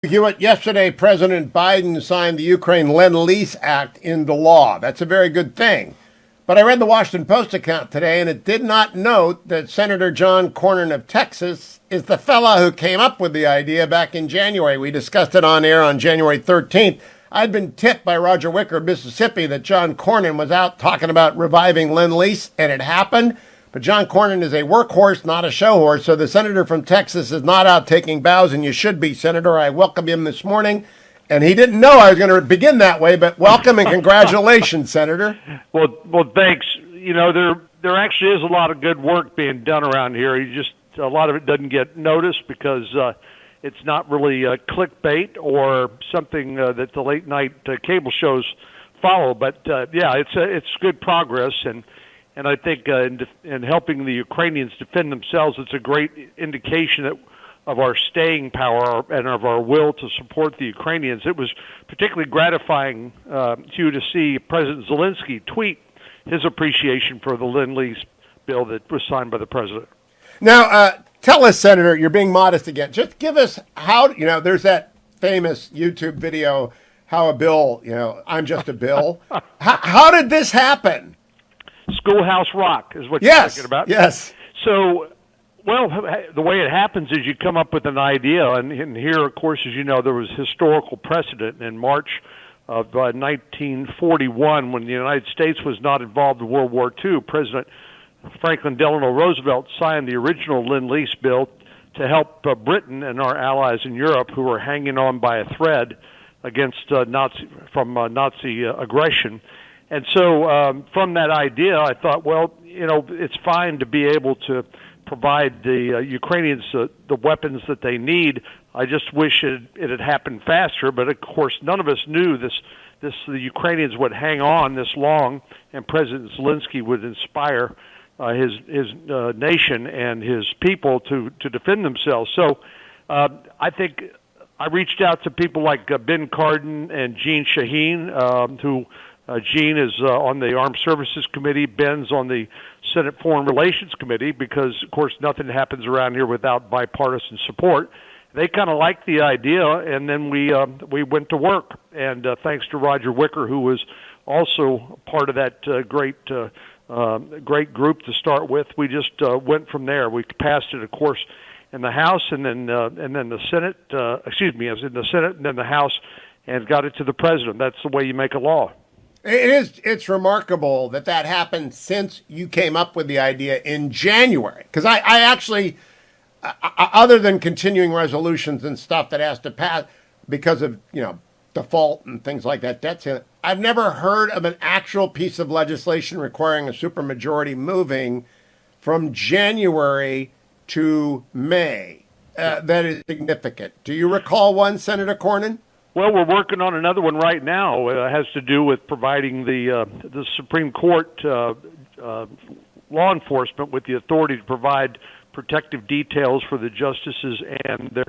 Hewitt, yesterday President Biden signed the Ukraine Lend-Lease Act into law. That's a very good thing. But I read the Washington Post account today, and it did not note that Senator John Cornyn of Texas is the fella who came up with the idea back in January. We discussed it on air on January 13th. I'd been tipped by Roger Wicker of Mississippi that John Cornyn was out talking about reviving Lend-Lease, and it happened. But John Cornyn is a workhorse, not a show horse, so the senator from Texas is not out taking bows, and you should be, Senator. I welcome him this morning, and he didn't know I was going to begin that way, but welcome and congratulations, Senator. Well, thanks. You know, there actually is a lot of good work being done around here. A lot of it doesn't get noticed because it's not really clickbait or something that the late night cable shows follow. But yeah, it's good progress, and I think in helping the Ukrainians defend themselves, it's a great indication of our staying power and of our will to support the Ukrainians. It was particularly gratifying, Hugh, to see President Zelensky tweet his appreciation for the Lend-Lease bill that was signed by the president. Now, tell us, Senator, you're being modest again. Just give us how, there's that famous YouTube video, how a bill, I'm just a bill. How did this happen? Schoolhouse Rock is what you're talking about. Yes. So, well, the way it happens is you come up with an idea, and here, of course, as you know, there was historical precedent in March of 1941 when the United States was not involved in World War II. President Franklin Delano Roosevelt signed the original Lend-Lease bill to help Britain and our allies in Europe who were hanging on by a thread against Nazi aggression. And so from that idea, I thought, well, it's fine to be able to provide the Ukrainians the weapons that they need. I just wish it had happened faster. But, of course, none of us knew the Ukrainians would hang on this long, and President Zelensky would inspire his nation and his people to defend themselves. So I think I reached out to people like Ben Cardin and Jean Shaheen, who Gene is on the Armed Services Committee. Ben's on the Senate Foreign Relations Committee because, of course, nothing happens around here without bipartisan support. They kind of liked the idea, and then we went to work. And thanks to Roger Wicker, who was also part of that great group to start with, we just went from there. We passed it, of course, in the House, and then the Senate. It was in the Senate and then the House, and got it to the president. That's the way you make a law. It's remarkable that happened since you came up with the idea in January. Because I actually, other than continuing resolutions and stuff that has to pass because of, default and things like that, debt ceiling, I've never heard of an actual piece of legislation requiring a supermajority moving from January to May. That is significant. Do you recall one, Senator Cornyn? Well, we're working on another one right now. It has to do with providing the Supreme Court law enforcement with the authority to provide protective details for the justices and their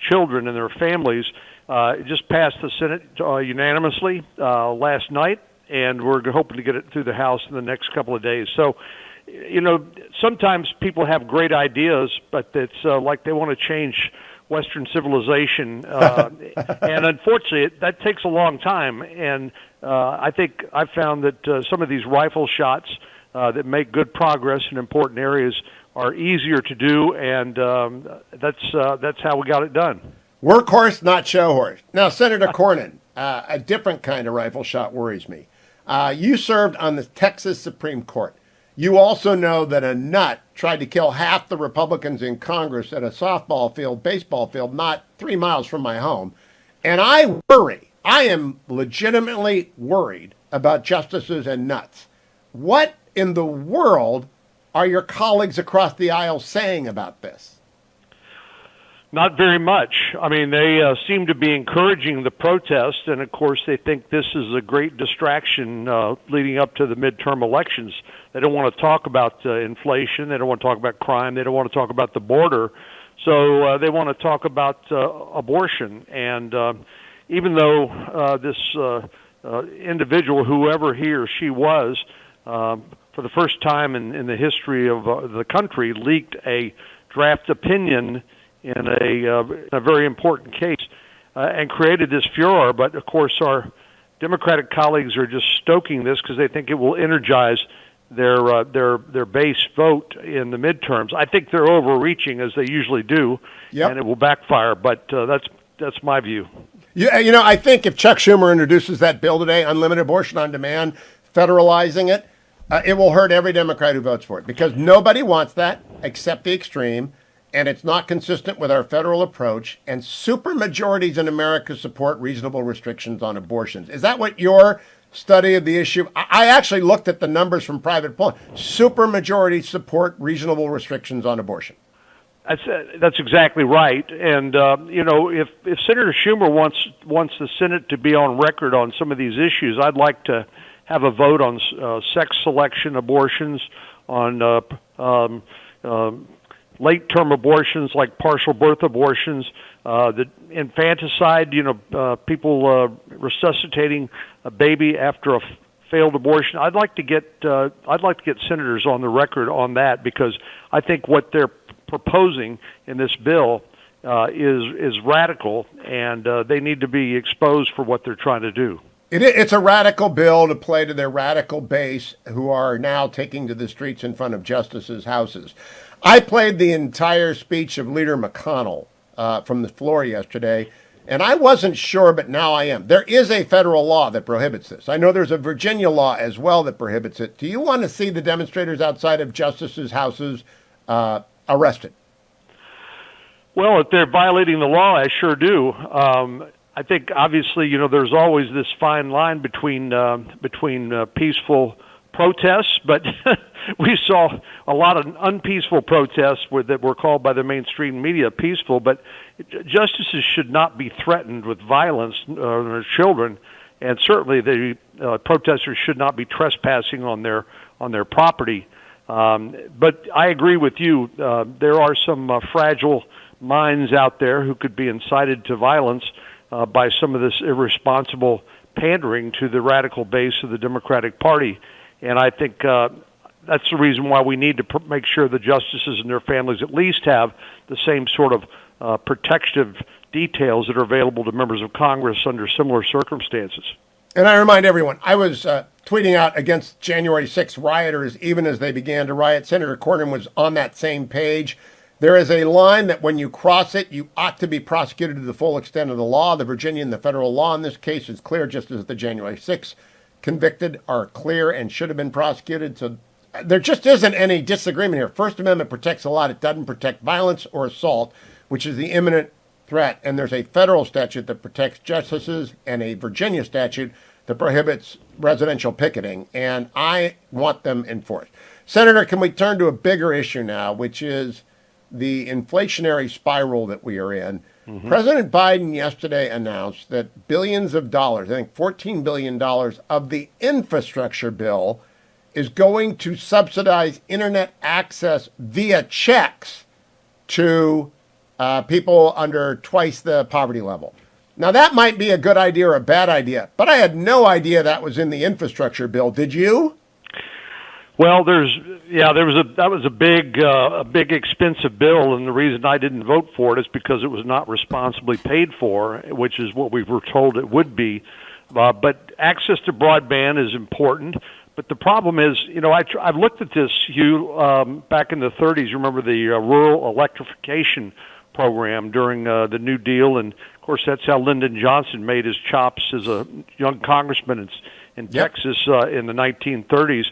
children and their families. It just passed the Senate unanimously last night, and we're hoping to get it through the House in the next couple of days. So, sometimes people have great ideas, but it's like they want to change Western civilization, and unfortunately, that takes a long time. And I think I've found that some of these rifle shots that make good progress in important areas are easier to do, and that's how we got it done. Workhorse, not show horse. Now, Senator Cornyn, a different kind of rifle shot worries me. You served on the Texas Supreme Court. You also know that a nut tried to kill half the Republicans in Congress at a baseball field, not 3 miles from my home. And I am legitimately worried about justices and nuts. What in the world are your colleagues across the aisle saying about this? Not very much. I mean, they seem to be encouraging the protest, and of course they think this is a great distraction leading up to the midterm elections. They don't want to talk about inflation. They don't want to talk about crime. They don't want to talk about the border. So they want to talk about abortion. And even though this individual, whoever he or she was, for the first time in the history of the country, leaked a draft opinion in a very important case. and created this furor. But of course, our Democratic colleagues are just stoking this because they think it will energize their base vote in the midterms. I think they're overreaching, as they usually do, and it will backfire. But that's my view. Yeah, I think if Chuck Schumer introduces that bill today, unlimited abortion on demand, federalizing it, it will hurt every Democrat who votes for it, because nobody wants that except the extreme, and it's not consistent with our federal approach, and supermajorities in America support reasonable restrictions on abortions. Is that what your study of the issue? I actually looked at the numbers from private polling. Supermajorities support reasonable restrictions on abortion. That's exactly right. And if Senator Schumer wants the Senate to be on record on some of these issues, I'd like to have a vote on sex selection abortions, on late-term abortions like partial birth abortions, the infanticide, people resuscitating a baby after a failed abortion. I'd like to get senators on the record on that, because I think what they're proposing in this bill is radical, and they need to be exposed for what they're trying to do. It's a radical bill to play to their radical base, who are now taking to the streets in front of justices' houses. I played the entire speech of Leader McConnell from the floor yesterday, and I wasn't sure, but now I am. There is a federal law that prohibits this. I know there's a Virginia law as well that prohibits it. Do you want to see the demonstrators outside of justices' houses arrested? Well, if they're violating the law, I sure do. I think obviously, there's always this fine line between peaceful protests, but we saw a lot of unpeaceful protests that were called by the mainstream media peaceful. But justices should not be threatened with violence on their children, and certainly the protesters should not be trespassing on their property. But I agree with you. There are some fragile minds out there who could be incited to violence by some of this irresponsible pandering to the radical base of the Democratic Party. And I think that's the reason why we need to make sure the justices and their families at least have the same sort of protective details that are available to members of Congress under similar circumstances. And I remind everyone, I was tweeting out against January 6th rioters even as they began to riot. Senator Cornyn was on that same page. There is a line that when you cross it, you ought to be prosecuted to the full extent of the law. The Virginia and the federal law in this case is clear, just as the January 6th convicted are clear and should have been prosecuted. So there just isn't any disagreement here. First Amendment protects a lot. It doesn't protect violence or assault, which is the imminent threat. And there's a federal statute that protects justices and a Virginia statute that prohibits residential picketing. And I want them enforced. Senator, can we turn to a bigger issue now, which is the inflationary spiral that we are in? Mm-hmm. President Biden yesterday announced that billions of dollars, I think $14 billion of the infrastructure bill, is going to subsidize internet access via checks to people under twice the poverty level. Now, that might be a good idea or a bad idea, but I had no idea that was in the infrastructure bill. Did you? Well, that was a big expensive bill, and the reason I didn't vote for it is because it was not responsibly paid for, which is what we were told it would be. But access to broadband is important. But the problem is, I've looked at this, Hugh, back in the 30s. Remember the rural electrification program during the New Deal, and of course that's how Lyndon Johnson made his chops as a young congressman in Texas in the 1930s.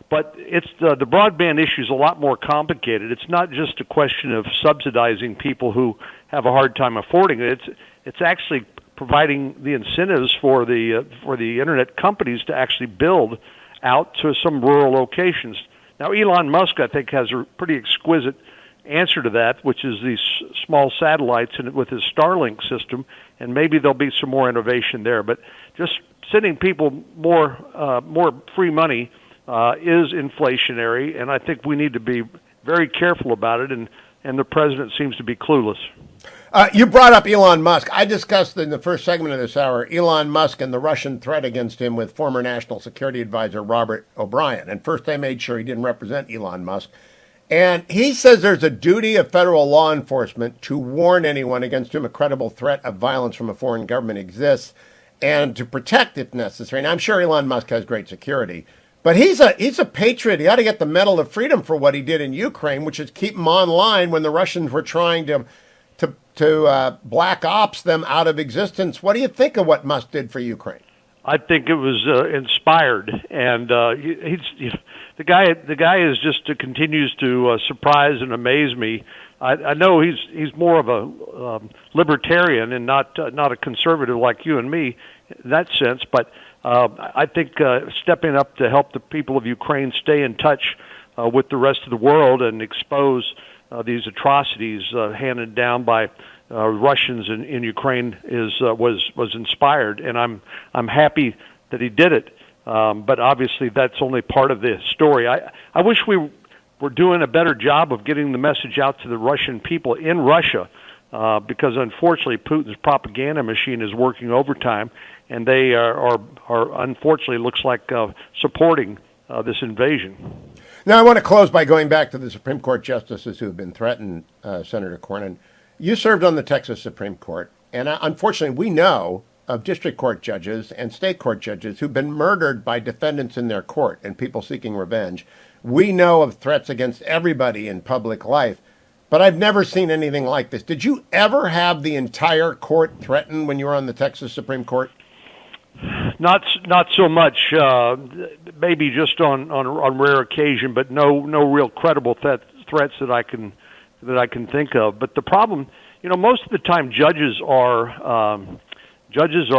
But it's the broadband issue is a lot more complicated. It's not just a question of subsidizing people who have a hard time affording it. It's actually providing the incentives for the internet companies to actually build out to some rural locations. Now, Elon Musk, I think, has a pretty exquisite answer to that, which is these small satellites and with his Starlink system, and maybe there'll be some more innovation there. But just sending people more free money is inflationary, and I think we need to be very careful about it, and the president seems to be clueless. You brought up Elon Musk. I discussed in the first segment of this hour Elon Musk and the Russian threat against him with former National Security Advisor Robert O'Brien. And first they made sure he didn't represent Elon Musk. And he says there's a duty of federal law enforcement to warn anyone against whom a credible threat of violence from a foreign government exists and to protect if necessary. And I'm sure Elon Musk has great security. But he's a patriot. He ought to get the Medal of Freedom for what he did in Ukraine, which is keep him online when the Russians were trying to black ops them out of existence. What do you think of what Musk did for Ukraine? I think it was inspired, and the guy is just continues to surprise and amaze me. I know he's more of a libertarian and not a conservative like you and me in that sense, but I think stepping up to help the people of Ukraine stay in touch with the rest of the world and expose these atrocities handed down by Russians in Ukraine was inspired, and I'm happy that he did it. But obviously, that's only part of the story. I wish we were doing a better job of getting the message out to the Russian people in Russia, because unfortunately, Putin's propaganda machine is working overtime, and they are unfortunately looks like supporting this invasion. Now, I want to close by going back to the Supreme Court justices who have been threatened, Senator Cornyn. You served on the Texas Supreme Court, and unfortunately, we know of district court judges and state court judges who've been murdered by defendants in their court and people seeking revenge. We know of threats against everybody in public life, but I've never seen anything like this. Did you ever have the entire court threatened when you were on the Texas Supreme Court? Not so much. Maybe just on rare occasion, but no real credible threats that I can think of. But the problem, most of the time judges are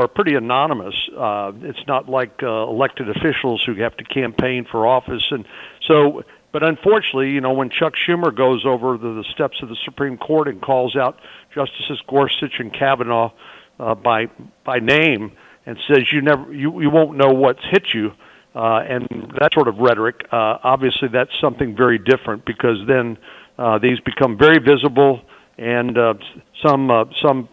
pretty anonymous. It's not like elected officials who have to campaign for office, and so. But unfortunately, when Chuck Schumer goes over the steps of the Supreme Court and calls out Justices Gorsuch and Kavanaugh by name and says you won't know what's hit you, and that sort of rhetoric, obviously that's something very different, because then these become very visible, and some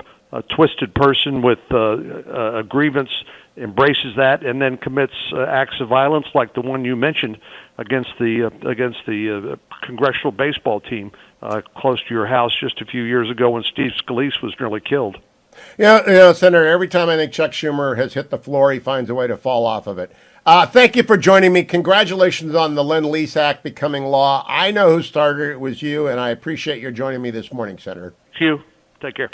twisted person with a grievance embraces that and then commits acts of violence like the one you mentioned against the congressional baseball team close to your house just a few years ago when Steve Scalise was nearly killed. Yeah, Senator, every time I think Chuck Schumer has hit the floor, he finds a way to fall off of it. Thank you for joining me. Congratulations on the Lend-Lease Act becoming law. I know who started it. It was you, and I appreciate your joining me this morning, Senator. Hugh, take care.